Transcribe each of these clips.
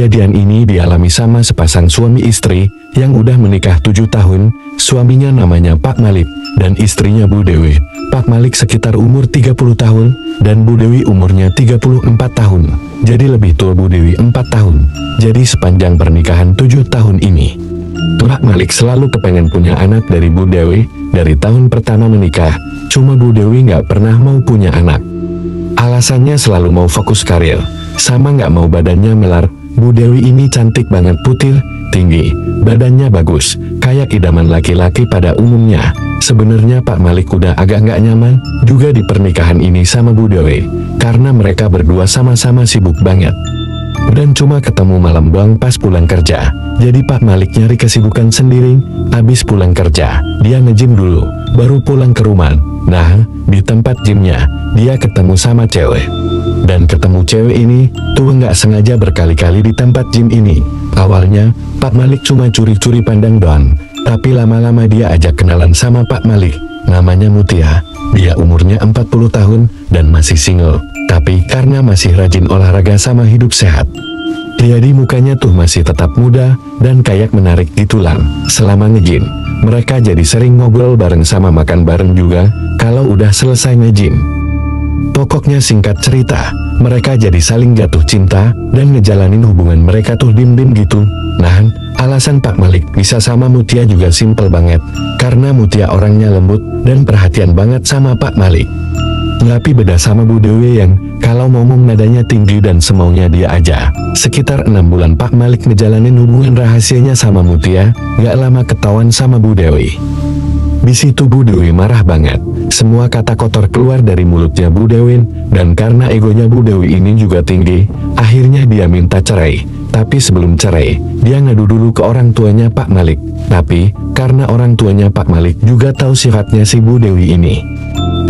Kejadian ini dialami sama sepasang suami istri yang udah menikah 7 tahun. Suaminya namanya Pak Malik dan istrinya Bu Dewi. Pak Malik sekitar umur 30 tahun dan Bu Dewi umurnya 34 tahun. Jadi lebih tua Bu Dewi 4 tahun. Jadi sepanjang pernikahan 7 tahun ini, Pak Malik selalu kepengen punya anak dari Bu Dewi. Dari tahun pertama menikah, cuma Bu Dewi nggak pernah mau punya anak. Alasannya selalu mau fokus karir, sama nggak mau badannya melar. Bu Dewi ini cantik banget, putih, tinggi, badannya bagus, kayak idaman laki-laki pada umumnya. Sebenarnya Pak Malik udah agak nggak nyaman juga di pernikahan ini sama Bu Dewi, karena mereka berdua sama-sama sibuk banget. Dan cuma ketemu malam doang pas pulang kerja. Jadi Pak Malik nyari kesibukan sendiri. Habis pulang kerja, dia nge-gym dulu, baru pulang ke rumah. Nah, di tempat gymnya, dia ketemu sama cewek. Dan ketemu cewek ini, tuh nggak sengaja berkali-kali di tempat gym ini. Awalnya, Pak Malik cuma curi-curi pandang doang. Tapi lama-lama dia ajak kenalan sama Pak Malik. Namanya Mutia. Dia umurnya 40 tahun dan masih single. Tapi karena masih rajin olahraga sama hidup sehat, jadi mukanya tuh masih tetap muda dan kayak menarik di tulang. Selama nge-gym, mereka jadi sering ngobrol bareng sama makan bareng juga kalau udah selesai nge-gym. Pokoknya singkat cerita, mereka jadi saling jatuh cinta dan ngejalanin hubungan mereka tuh dim-dim gitu. Nah, alasan Pak Malik bisa sama Mutia juga simpel banget, karena Mutia orangnya lembut dan perhatian banget sama Pak Malik. Tapi beda sama Bu Dewi yang kalau ngomong nadanya tinggi dan semaunya dia aja. Sekitar 6 bulan Pak Malik ngejalanin hubungan rahasianya sama Mutia, gak lama ketahuan sama Bu Dewi. Di situ Bu Dewi marah banget. Semua kata kotor keluar dari mulutnya Bu Dewi, dan karena egonya Bu Dewi ini juga tinggi, akhirnya dia minta cerai. Tapi sebelum cerai, dia ngadu dulu ke orang tuanya Pak Malik. Tapi karena orang tuanya Pak Malik juga tahu sifatnya si Bu Dewi ini,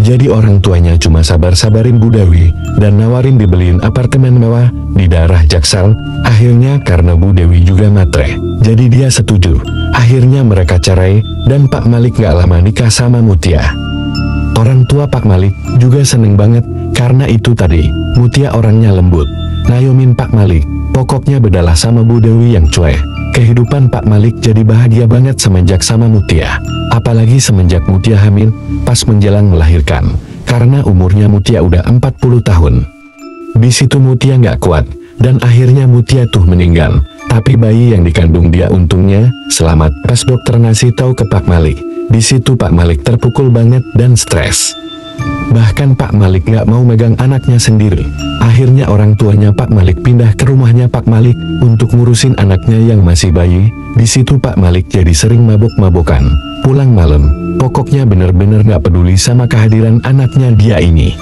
jadi orang tuanya cuma sabar-sabarin Bu Dewi dan nawarin dibeliin apartemen mewah di daerah Jaksel. Akhirnya karena Bu Dewi juga matre, jadi dia setuju. Akhirnya mereka cerai dan Pak Malik gak lama nikah sama Mutia. Orang tua Pak Malik juga seneng banget karena itu tadi, Mutia orangnya lembut, ngayomin Pak Malik. Pokoknya bedalah sama Bu Dewi yang cuek. Kehidupan Pak Malik jadi bahagia banget semenjak sama Mutia. Apalagi semenjak Mutia hamil, pas menjelang melahirkan. Karena umurnya Mutia udah 40 tahun. Di situ Mutia nggak kuat, dan akhirnya Mutia tuh meninggal. Tapi bayi yang dikandung dia untungnya selamat. Pas dokter ngasih tahu ke Pak Malik, di situ Pak Malik terpukul banget dan stres. Bahkan Pak Malik gak mau megang anaknya sendiri. Akhirnya orang tuanya Pak Malik pindah ke rumahnya Pak Malik untuk ngurusin anaknya yang masih bayi. Di situ Pak Malik jadi sering mabok-mabokan, pulang malam. Pokoknya bener-bener gak peduli sama kehadiran anaknya dia ini.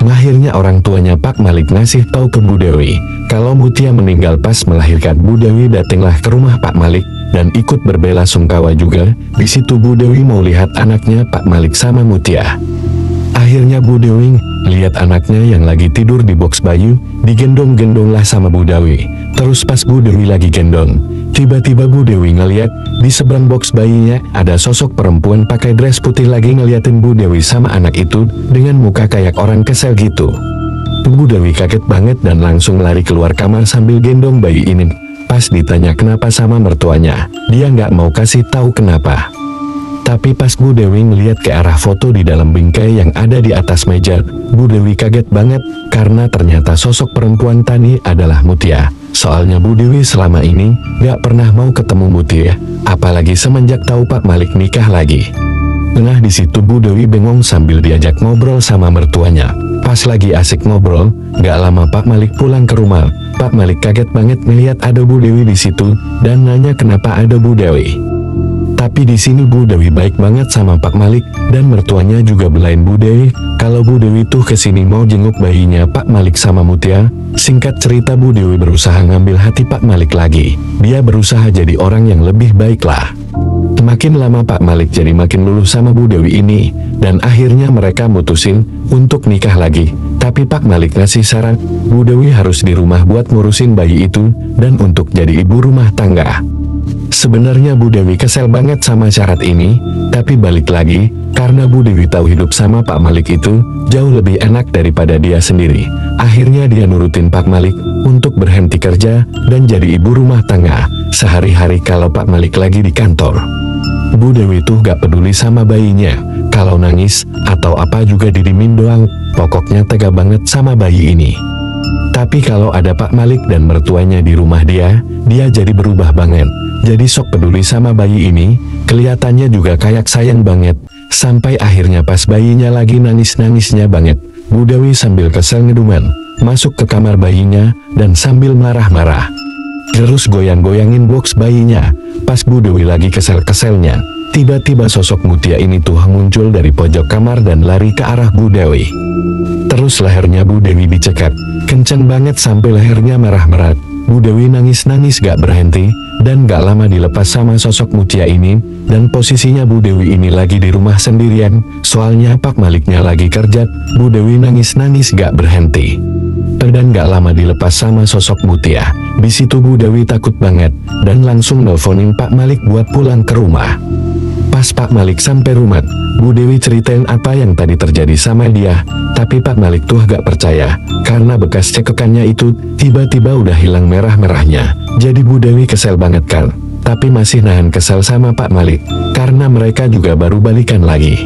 Akhirnya orang tuanya Pak Malik ngasih tahu ke Bu Dewi kalau Mutia meninggal pas melahirkan. Bu Dewi datanglah ke rumah Pak Malik dan ikut berbela-sungkawa juga. Di situ Bu Dewi mau lihat anaknya Pak Malik sama Mutia. Akhirnya Bu Dewi lihat anaknya yang lagi tidur di box bayi, digendong-gendong lah sama Bu Dewi. Terus pas Bu Dewi lagi gendong, tiba-tiba Bu Dewi ngeliat di seberang box bayinya ada sosok perempuan pakai dress putih lagi ngeliatin Bu Dewi sama anak itu dengan muka kayak orang kesel gitu. Bu Dewi kaget banget dan langsung lari keluar kamar sambil gendong bayi ini. Pas ditanya kenapa sama mertuanya, dia nggak mau kasih tahu kenapa. Tapi pas Bu Dewi ngeliat ke arah foto di dalam bingkai yang ada di atas meja, Bu Dewi kaget banget karena ternyata sosok perempuan tadi adalah Mutia. Soalnya Bu Dewi selama ini gak pernah mau ketemu Mutia, apalagi semenjak tahu Pak Malik nikah lagi. Nah di situ Bu Dewi bengong sambil diajak ngobrol sama mertuanya. Pas lagi asik ngobrol, gak lama Pak Malik pulang ke rumah. Pak Malik kaget banget melihat ada Bu Dewi di situ dan nanya kenapa ada Bu Dewi. Tapi di sini Bu Dewi baik banget sama Pak Malik dan mertuanya juga belain Bu Dewi kalau Bu Dewi tuh kesini mau jenguk bayinya Pak Malik sama Mutia. Singkat cerita Bu Dewi berusaha ngambil hati Pak Malik lagi. Dia berusaha jadi orang yang lebih baik lah. Makin lama Pak Malik jadi makin luluh sama Bu Dewi ini dan akhirnya mereka mutusin untuk nikah lagi. Tapi Pak Malik ngasih saran Bu Dewi harus di rumah buat ngurusin bayi itu dan untuk jadi ibu rumah tangga. Sebenarnya Bu Dewi kesel banget sama syarat ini, tapi balik lagi, karena Bu Dewi tahu hidup sama Pak Malik itu jauh lebih enak daripada dia sendiri. Akhirnya dia nurutin Pak Malik untuk berhenti kerja dan jadi ibu rumah tangga sehari-hari kalau Pak Malik lagi di kantor. Bu Dewi tuh gak peduli sama bayinya, kalau nangis atau apa juga didiemin doang, pokoknya tega banget sama bayi ini. Tapi kalau ada Pak Malik dan mertuanya di rumah dia jadi berubah banget. Jadi sok peduli sama bayi ini, kelihatannya juga kayak sayang banget. Sampai akhirnya pas bayinya lagi nangis-nangisnya banget, Bu Dewi sambil kesel ngeduman, masuk ke kamar bayinya dan sambil marah-marah. Terus goyang-goyangin box bayinya. Pas Bu Dewi lagi kesel-keselnya, tiba-tiba sosok Mutia ini tuh muncul dari pojok kamar dan lari ke arah Bu Dewi. Terus lehernya Bu Dewi dicekak, kenceng banget sampai lehernya merah-merah. Bu Dewi nangis-nangis gak berhenti, dan gak lama dilepas sama sosok Mutia ini, dan posisinya Bu Dewi ini lagi di rumah sendirian, soalnya Pak Maliknya lagi kerja. Bu Dewi nangis-nangis gak berhenti. Dan gak lama dilepas sama sosok Mutia. Di situ Bu Dewi takut banget, dan langsung nelfonin Pak Malik buat pulang ke rumah. Pas Pak Malik sampai rumah, Bu Dewi ceritain apa yang tadi terjadi sama dia, tapi Pak Malik tuh gak percaya, karena bekas cekekannya itu tiba-tiba udah hilang merah-merahnya. Jadi Bu Dewi kesel banget kan, tapi masih nahan kesel sama Pak Malik, karena mereka juga baru balikan lagi.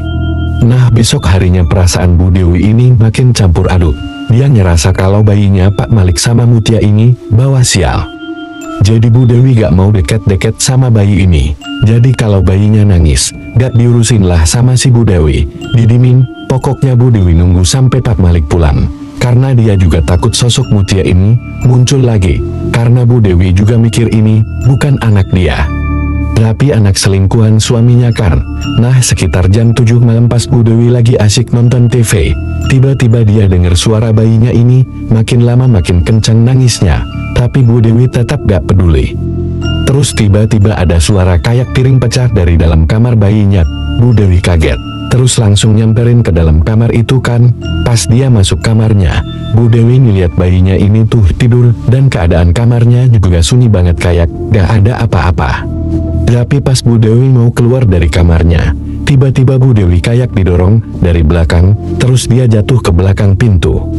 Nah besok harinya perasaan Bu Dewi ini makin campur aduk. Dia ngerasa kalau bayinya Pak Malik sama Mutia ini bawa sial. Jadi Bu Dewi gak mau deket-deket sama bayi ini. Jadi kalau bayinya nangis, gak diurusin lah sama si Bu Dewi, didimin. Pokoknya Bu Dewi nunggu sampai Pak Malik pulang, karena dia juga takut sosok Mutia ini muncul lagi, karena Bu Dewi juga mikir ini bukan anak dia, tapi anak selingkuhan suaminya kan. Nah sekitar jam 7 malam pas Bu Dewi lagi asyik nonton TV, tiba-tiba dia dengar suara bayinya ini makin lama makin kencang nangisnya, tapi Bu Dewi tetap gak peduli. Terus tiba-tiba ada suara kayak piring pecah dari dalam kamar bayinya. Bu Dewi kaget, terus langsung nyamperin ke dalam kamar itu kan. Pas dia masuk kamarnya, Bu Dewi ngeliat bayinya ini tuh tidur, dan keadaan kamarnya juga sunyi banget kayak gak ada apa-apa. Tapi pas Bu Dewi mau keluar dari kamarnya, tiba-tiba Bu Dewi kayak didorong dari belakang, terus dia jatuh ke belakang pintu.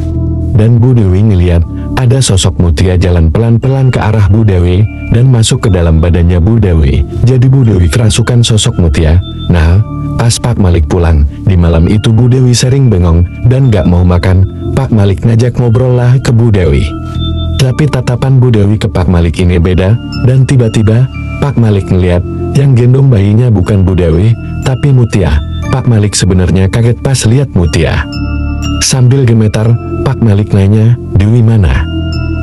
Dan Bu Dewi ngeliat ada sosok Mutia jalan pelan-pelan ke arah Bu Dewi dan masuk ke dalam badannya Bu Dewi. Jadi Bu Dewi kerasukan sosok Mutia. Nah, pas Pak Malik pulang, di malam itu Bu Dewi sering bengong dan gak mau makan. Pak Malik ngajak ngobrol lah ke Bu Dewi. Tapi tatapan Bu Dewi ke Pak Malik ini beda, dan tiba-tiba Pak Malik ngeliat yang gendong bayinya bukan Bu Dewi, tapi Mutia. Pak Malik sebenarnya kaget pas lihat Mutia. Sambil gemetar, Pak Malik nanya, "Dewi mana?"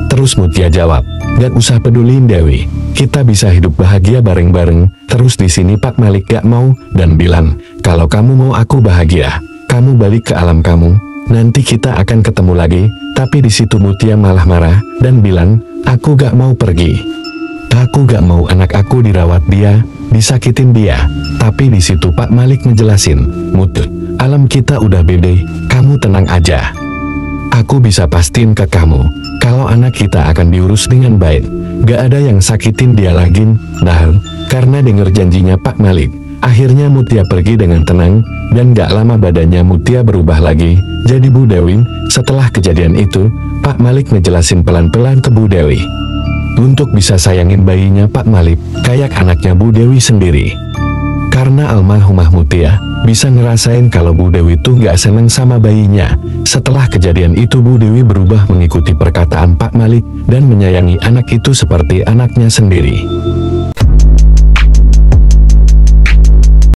Terus Mutia jawab, "Gak usah peduliin Dewi, kita bisa hidup bahagia bareng-bareng." Terus di sini Pak Malik gak mau dan bilang, "Kalau kamu mau aku bahagia, kamu balik ke alam kamu, nanti kita akan ketemu lagi." Tapi di situ Mutia malah marah dan bilang, "Aku gak mau pergi. Aku gak mau anak aku dirawat dia, disakitin dia." Tapi di situ Pak Malik ngejelasin, "Mut, alam kita udah beda, kamu tenang aja. Aku bisa pastiin ke kamu, kalau anak kita akan diurus dengan baik, gak ada yang sakitin dia lagi." Nah, karena denger janjinya Pak Malik, akhirnya Mutia pergi dengan tenang, dan gak lama badannya Mutia berubah lagi jadi Bu Dewi. Setelah kejadian itu, Pak Malik ngejelasin pelan-pelan ke Bu Dewi untuk bisa sayangin bayinya Pak Malik kayak anaknya Bu Dewi sendiri. Karena almarhumah Mutia bisa ngerasain kalau Bu Dewi tuh gak seneng sama bayinya. Setelah kejadian itu Bu Dewi berubah mengikuti perkataan Pak Malik dan menyayangi anak itu seperti anaknya sendiri.